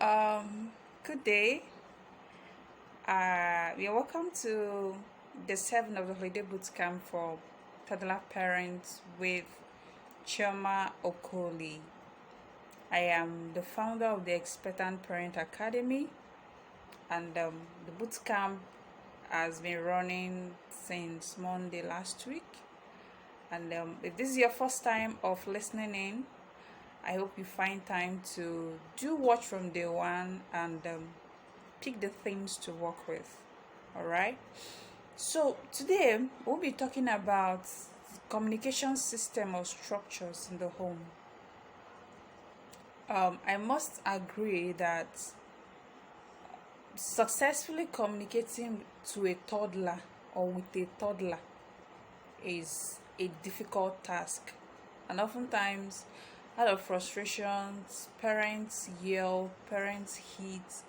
Um, Good day. You're welcome to the 7 of the holiday bootcamp for toddler parents with Chioma Okoli. I am the founder of the Expectant Parent Academy, and the bootcamp has been running since Monday last week. And if this is your first time of listening in, I hope you find time to do watch from day one and pick the themes to work with. All right. So today we'll be talking about communication system or structures in the home. I must agree that successfully communicating to a toddler or with a toddler is a difficult task, and oftentimes out of frustrations parents yell, parents hit,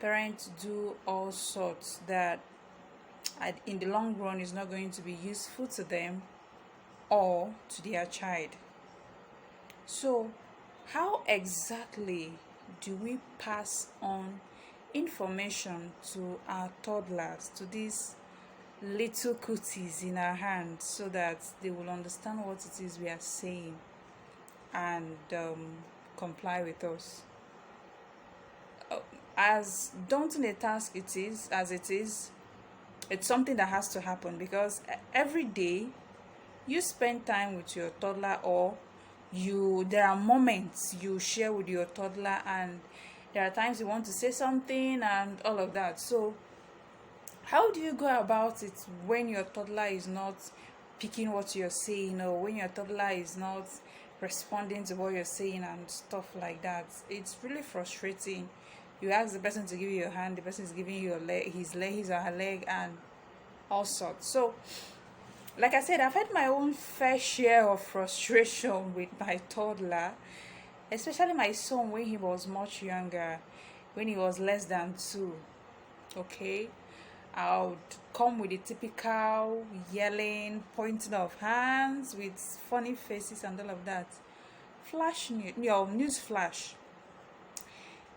parents do all sorts that in the long run is not going to be useful to them or to their child. So how exactly do we pass on information to our toddlers, to these little cooties in our hands, so that they will understand what it is we are saying and comply with us? As daunting a task it is, it's something that has to happen, because every day you spend time with your toddler, or there are moments you share with your toddler, and there are times you want to say something and all of that. So how do you go about it when your toddler is not picking what you're saying, or when your toddler is not responding to what you're saying and stuff like that? It's really frustrating. You ask the person to give you your hand, the person is giving you your leg, his or her leg, and all sorts. So like I said, I've had my own fair share of frustration with my toddler, especially my son when he was much younger, when he was less than 2. Okay, I would come with the typical yelling, pointing of hands with funny faces and all of that. News flash.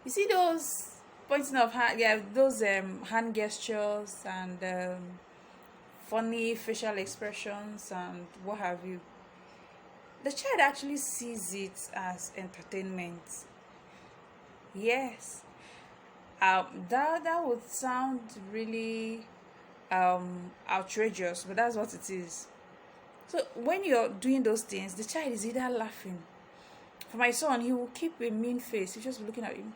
You see those pointing of hand, those hand gestures and funny facial expressions and what have you. The child actually sees it as entertainment. Yes. That would sound really outrageous, but that's what it is. So when you're doing those things, the child is either laughing. For my son, he will keep a mean face. He'll just be looking at you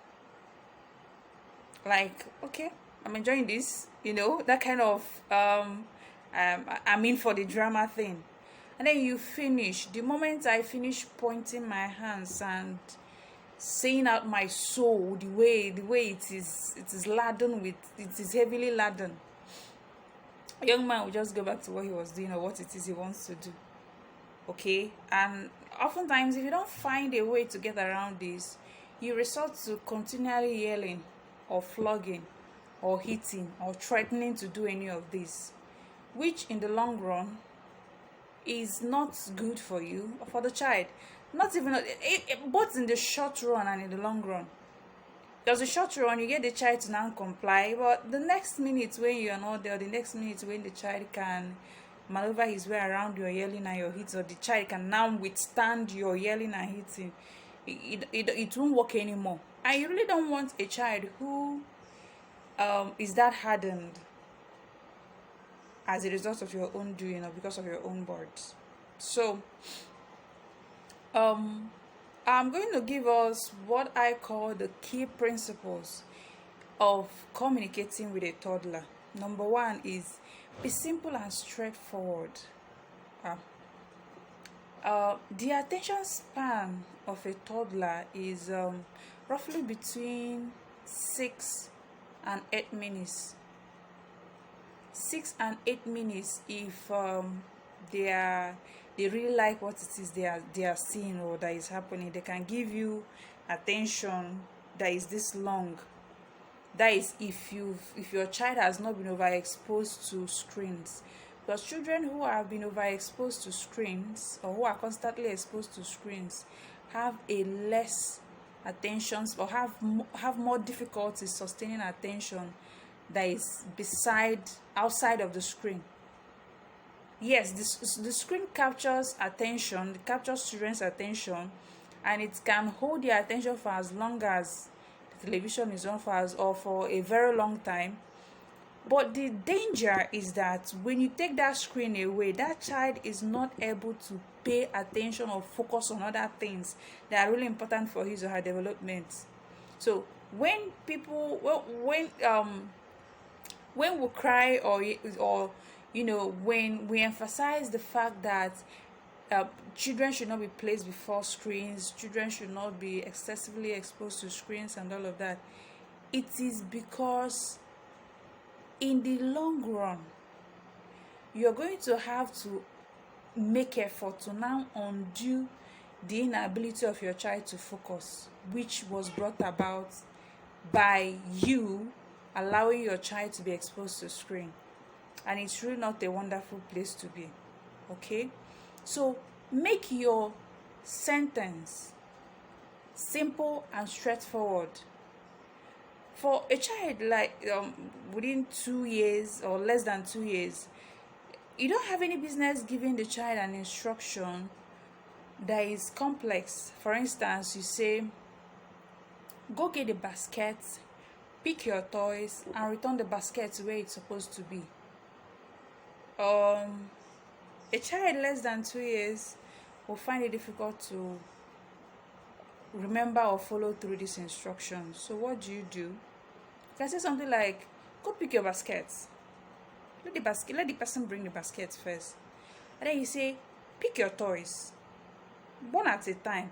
like, okay, I'm enjoying this, that kind of I'm in for the drama thing. And then you finish. The moment I finish pointing my hands and saying out my soul, the way it is laden with, it is heavily laden, a young man will just go back to what he was doing or what it is he wants to do. Okay. And oftentimes, if you don't find a way to get around this, you resort to continually yelling or flogging or hitting or threatening to do any of this, which in the long run is not good for you or for the child. Not even both in the short run and in the long run. There's a short run, you get the child to now comply, but the next minute when you are not there, the next minute when the child can maneuver his way around your yelling and your hits, or the child can now withstand your yelling and hitting, it won't work anymore. And you really don't want a child who is that hardened as a result of your own doing or because of your own words. So I'm going to give us what I call the key principles of communicating with a toddler. Number 1 is be simple and straightforward. The attention span of a toddler is roughly between 6 and 8 minutes. 6 and 8 minutes if they really like what it is they are seeing or that is happening. They can give you attention that is this long. That is if your child has not been overexposed to screens. Because children who have been overexposed to screens or who are constantly exposed to screens have a less attentions, or have more difficulty sustaining attention that is outside of the screen. Yes, the screen captures attention, it captures children's attention, and it can hold their attention for as long as the television is on, or for a very long time. But the danger is that when you take that screen away, that child is not able to pay attention or focus on other things that are really important for his or her development. So when people, when we cry, or when we emphasize the fact that children should not be placed before screens, children should not be excessively exposed to screens and all of that, it is because in the long run, you're going to have to make effort to now undo the inability of your child to focus, which was brought about by you allowing your child to be exposed to screen. And it's really not a wonderful place to be. Okay? So make your sentence simple and straightforward. For a child like within 2 years or less than 2 years, you don't have any business giving the child an instruction that is complex. For instance, you say, go get the basket, pick your toys, and return the basket where it's supposed to be. A child less than 2 years will find it difficult to remember or follow through these instructions. So what do? You can say something like, go pick your baskets. Let the person bring the basket first. And then you say, pick your toys, one at a time.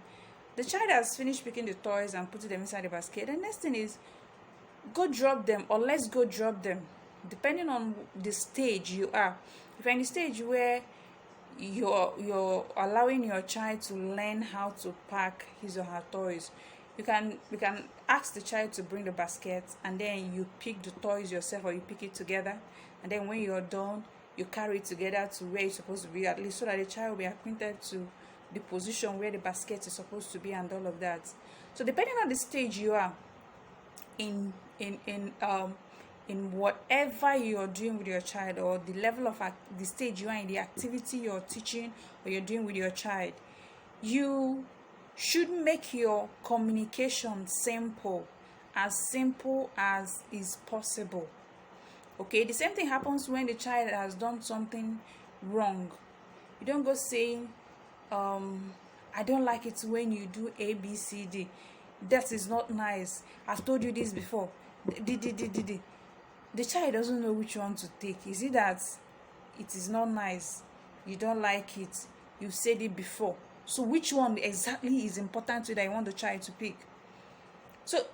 The child has finished picking the toys and putting them inside the basket. The next thing is, go drop them, or let's go drop them, depending on the stage you are. If you're in the stage where you're allowing your child to learn how to pack his or her toys, you can ask the child to bring the basket, and then you pick the toys yourself, or you pick it together, and then when you're done, you carry it together to where it's supposed to be, at least so that the child will be acquainted to the position where the basket is supposed to be and all of that. So depending on the stage you are in whatever you're doing with your child, or the level of the stage you are in, the activity you're teaching or you're doing with your child, you should make your communication simple as is possible. Okay, the same thing happens when the child has done something wrong. You don't go saying, I don't like it when you do A, B, C, D. That is not nice. I've told you this before. The child doesn't know which one to take. Is it that it is not nice, you don't like it, you've said it before? So which one exactly is important to you that you want the child to pick? So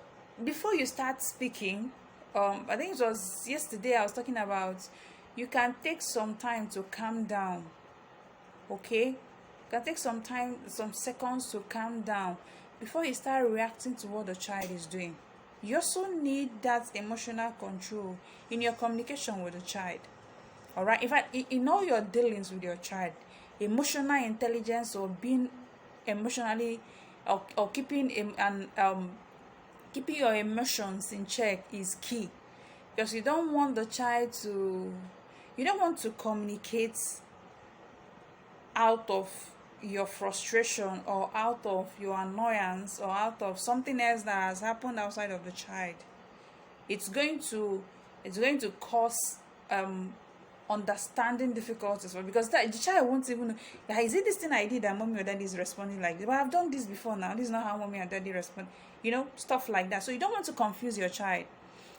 before you start speaking, I think it was yesterday I was talking about, you can take some time to calm down. Okay? You can take some time, some seconds to calm down before you start reacting to what the child is doing. You also need that emotional control in your communication with the child. All right? In fact, in all your dealings with your child, emotional intelligence, or being emotionally, or keeping your emotions in check is key, because you don't want to communicate out of your frustration, or out of your annoyance, or out of something else that has happened outside of the child. It's going to cause understanding difficulties, because the child won't even know, is it this thing I did that mommy or daddy is responding like this? But I've done this before now. This is not how mommy and daddy respond. Stuff like that. So you don't want to confuse your child.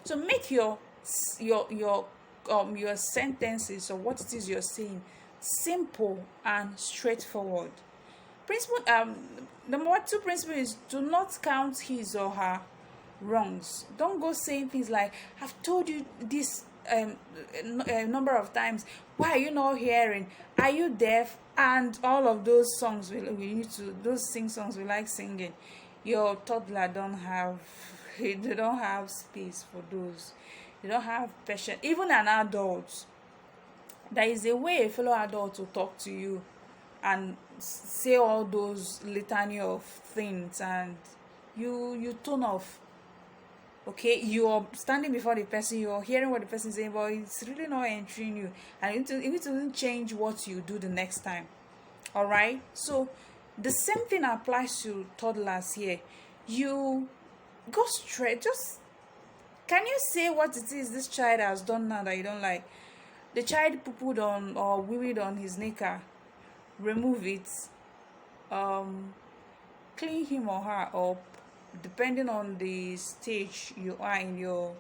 So make your sentences, or what it is you're saying, simple and straightforward. Number 2 principle is, do not count his or her wrongs. Don't go saying things like, I've told you this a number of times, why are you not hearing, are you deaf, and all of those songs those songs we like singing. Your toddler they don't have space for those. They don't have patience. Even an adult, there is a way a fellow adult will talk to you and say all those litany of things, and you tone off. Okay, you're standing before the person, you're hearing what the person is saying, but it's really not entering you, and you need to change what you do the next time. All right, so the same thing applies to toddlers here. You go straight, just can you say what it is this child has done now that you don't like? The child poo-pooed on or wee-weed on his knicker. Remove it. Clean him or her up, depending on the stage you are in your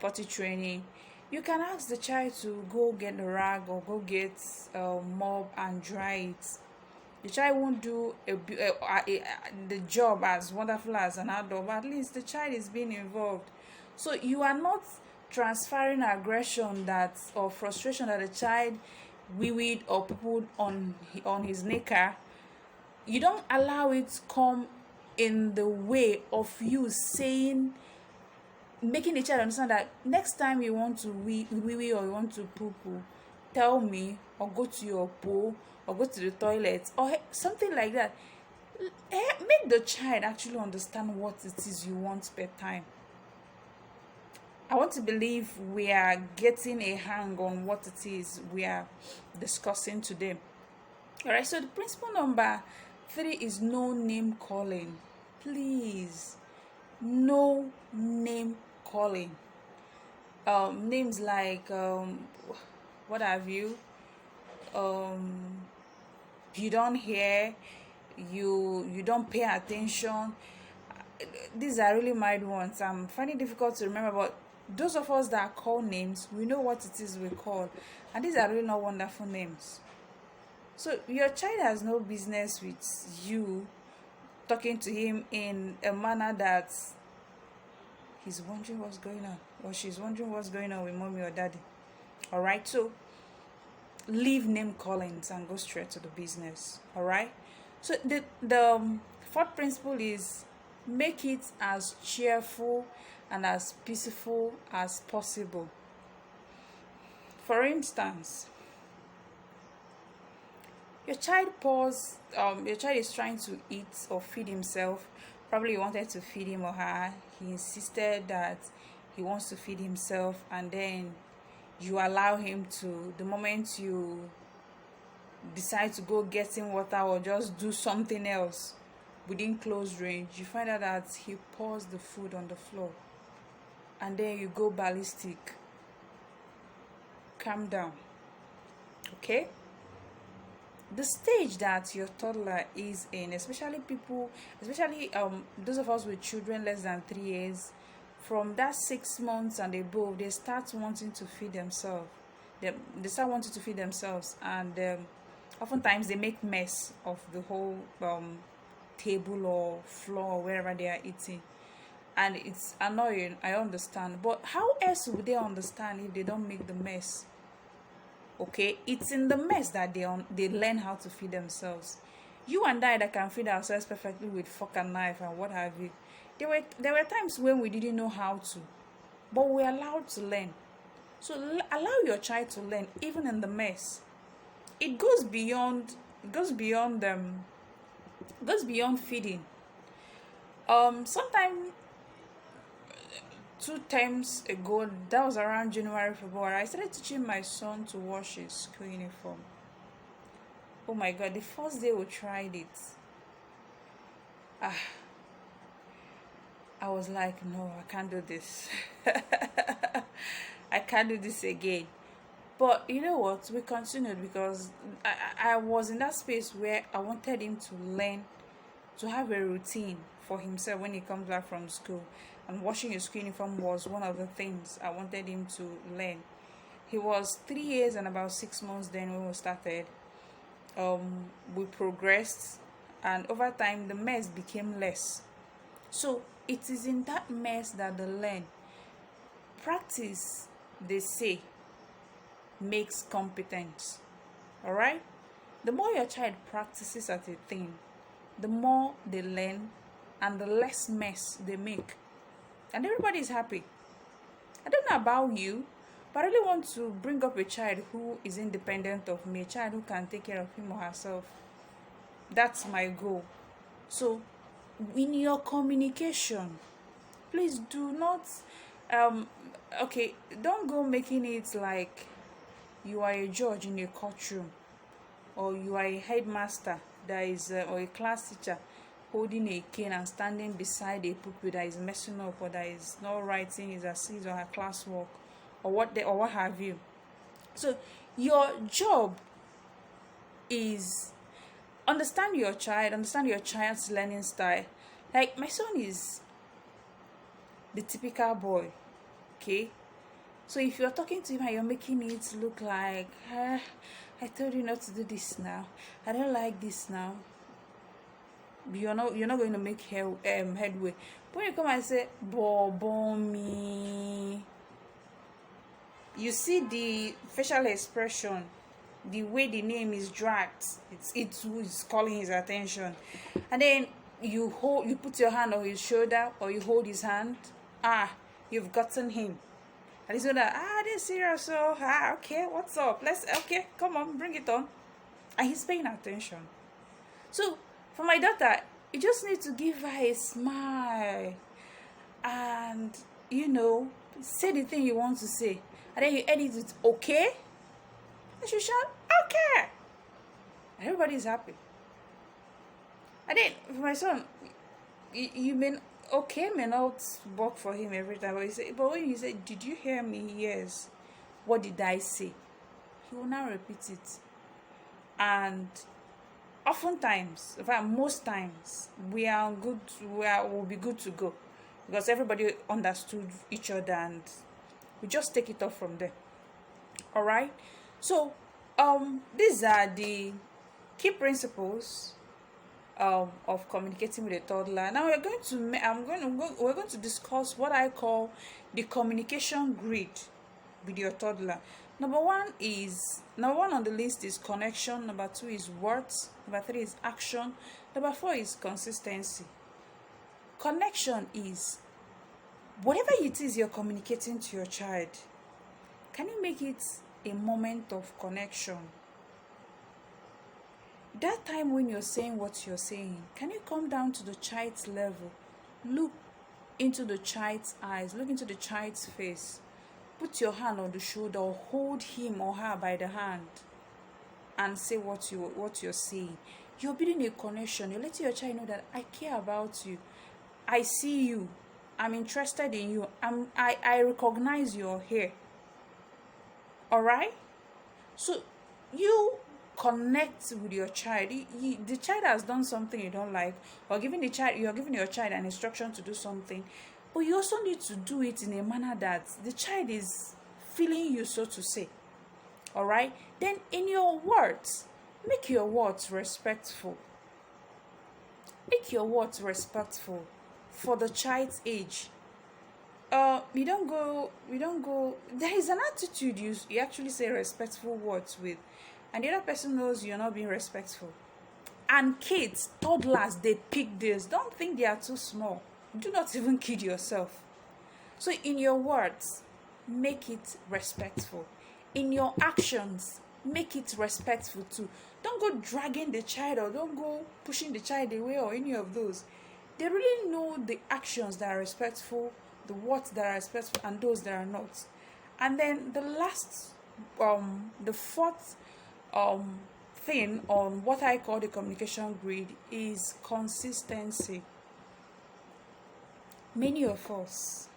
potty training. You can ask the child to go get the rag or go get mop and dry it. The child won't do the job as wonderful as an adult, but at least the child is being involved. So you are not transferring aggression that or frustration that the child wee-weed or put on his knicker. You don't allow it to come in the way of you saying, making the child understand that next time you want to wee or you want to poo, tell me, or go to your pool or go to the toilet or something like that. Make the child actually understand what it is you want per time. I want to believe we are getting a hang on what it is we are discussing today. All right, so the principle number 3 is no name calling. Please, no name calling. Names like what have you? You don't hear, you don't pay attention. These are really mild ones. I'm finding it difficult to remember, but those of us that call names, we know what it is we call, and these are really not wonderful names. So your child has no business with you talking to him in a manner that he's wondering what's going on, or she's wondering what's going on with mommy or daddy. All right, so leave name callings and go straight to the business. All right, so the fourth principle is make it as cheerful and as peaceful as possible. For instance, your child is trying to eat or feed himself. Probably you wanted to feed him or her. He insisted that he wants to feed himself, and then you allow him to. The moment you decide to go get him water or just do something else within close range, you find out that he pours the food on the floor, and then you go ballistic. Calm down. Okay? The stage that your toddler is in, especially those of us with children less than 3 years, from that 6 months and above, they start wanting to feed themselves. They start wanting to feed themselves, and oftentimes they make mess of the whole table or floor or wherever they are eating, and it's annoying. I understand, but how else would they understand if they don't make the mess? Okay, it's in the mess that they learn how to feed themselves. You and I that can feed ourselves perfectly with fork and knife and what have you, there were times when we didn't know how to, but we're allowed to learn. So allow your child to learn even in the mess. It goes beyond feeding. Sometime 2 times ago, that was around January, February, I started teaching my son to wash his school uniform. Oh my God, the first day we tried it, I was like, no, I can't do this. I can't do this again. But you know what? We continued because I was in that space where I wanted him to learn, to have a routine for himself when he comes back from school. And washing his school uniform was one of the things I wanted him to learn. He was 3 years and about 6 months then when we started. We progressed, and over time the mess became less. So it is in that mess that they learn. Practice, they say, makes competence. All right? The more your child practices at a thing, the more they learn and the less mess they make. And everybody is happy. I don't know about you, but I really want to bring up a child who is independent of me, a child who can take care of him or herself. That's my goal. So in your communication, please do not um okay, don't go making it like you are a judge in a courtroom, or you are a headmaster that is or a class teacher holding a cane and standing beside a pupil that is messing up, or that is not writing his or her classwork, or what have you. So your job is understand your child's learning style. Like, my son is the typical boy, okay? So if you're talking to him and you're making it look like, I told you not to do this now, I don't like this now, you're not going to make headway. But when you come and say bobo me, you see the facial expression, the way the name is dragged, it's who is calling his attention. And then you put your hand on his shoulder, or you hold his hand. You've gotten him. And he's that, this serious, so okay, what's up, okay, come on, bring it on. And he's paying attention. So for my daughter, you just need to give her a smile and say the thing you want to say, and then you edit it, okay, and she shout, okay, everybody's happy. And then for my son, you may not work for him every time, but when you say, did you hear me? Yes. What did I say? He will now repeat it. And oftentimes, in fact most times, we'll be good to go, because everybody understood each other, and we just take it off from there. All right. So these are the key principles of communicating with a toddler. Now we're going to discuss what I call the communication grid with your toddler. Number one on the list is connection. Number 2 is words. Number 3 is action. Number 4 is consistency. Connection is whatever it is you're communicating to your child, can you make it a moment of connection? That time when you're saying what you're saying, can you come down to the child's level? Look into the child's eyes, look into the child's face. Put your hand on the shoulder, or hold him or her by the hand, and say what you're saying. You're building a connection. You're letting your child know that I care about you. I see you. I'm interested in you. I recognize you're here. All right? So you connect with your child. The child has done something you don't like, or you're giving your child an instruction to do something, but you also need to do it in a manner that the child is feeling you, so to say. All right? Then in your words, make your words respectful. Make your words respectful for the child's age. We don't go. There is an attitude you actually say respectful words with, and the other person knows you're not being respectful. And kids, toddlers, they pick this. Don't think they are too small. Do not even kid yourself. So in your words, make it respectful. In your actions, make it respectful too. Don't go dragging the child, or don't go pushing the child away, or any of those. They really know the actions that are respectful, the words that are respectful, and those that are not. And then the fourth thing on what I call the communication grid is consistency. Many of us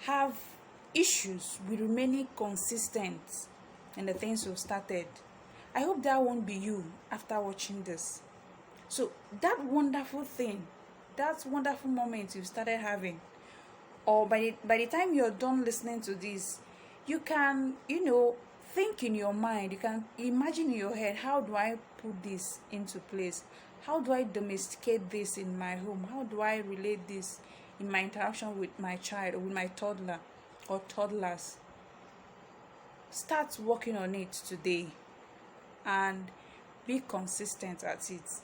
have issues with remaining consistent in the things we've started. I hope that won't be you after watching this. So that wonderful thing, that wonderful moment you've started having, or by the time you're done listening to this, you can, think in your mind, you can imagine in your head, how do I put this into place? How do I domesticate this in my home? How do I relate this in my interaction with my child, or with my toddler or toddlers? Start working on it today and be consistent at it.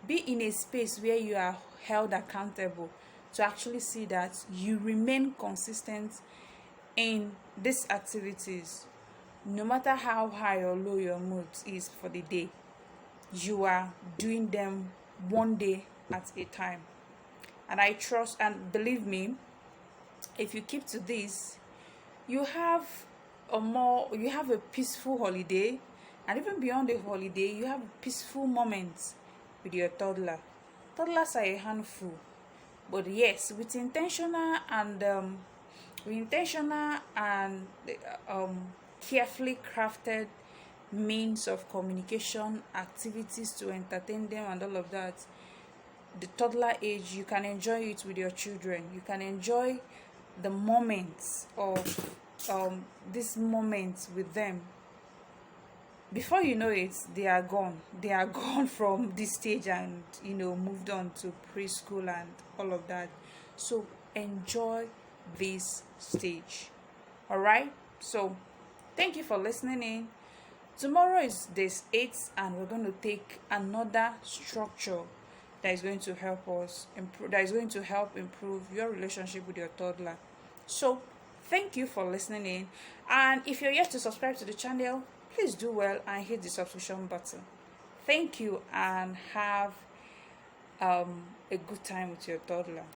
Be in a space where you are held accountable to actually see that you remain consistent in these activities. No matter how high or low your mood is for the day, you are doing them one day at a time. And I trust and believe me, if you keep to this, you have you have a peaceful holiday, and even beyond the holiday, you have peaceful moments with your toddler. Toddlers are a handful, but yes, with intentional and carefully crafted means of communication, activities to entertain them, and all of that, the toddler age, you can enjoy it with your children. You can enjoy the moments of these moments with them. Before you know it, they are gone. They are gone from this stage and moved on to preschool and all of that. So enjoy this stage. All right. So thank you for listening in. Tomorrow is day 8, and we're going to take another structure that is going to help us improve, that is going to help improve your relationship with your toddler. So thank you for listening in, and if you're yet to subscribe to the channel, please do well and hit the subscription button. Thank you, and have a good time with your toddler.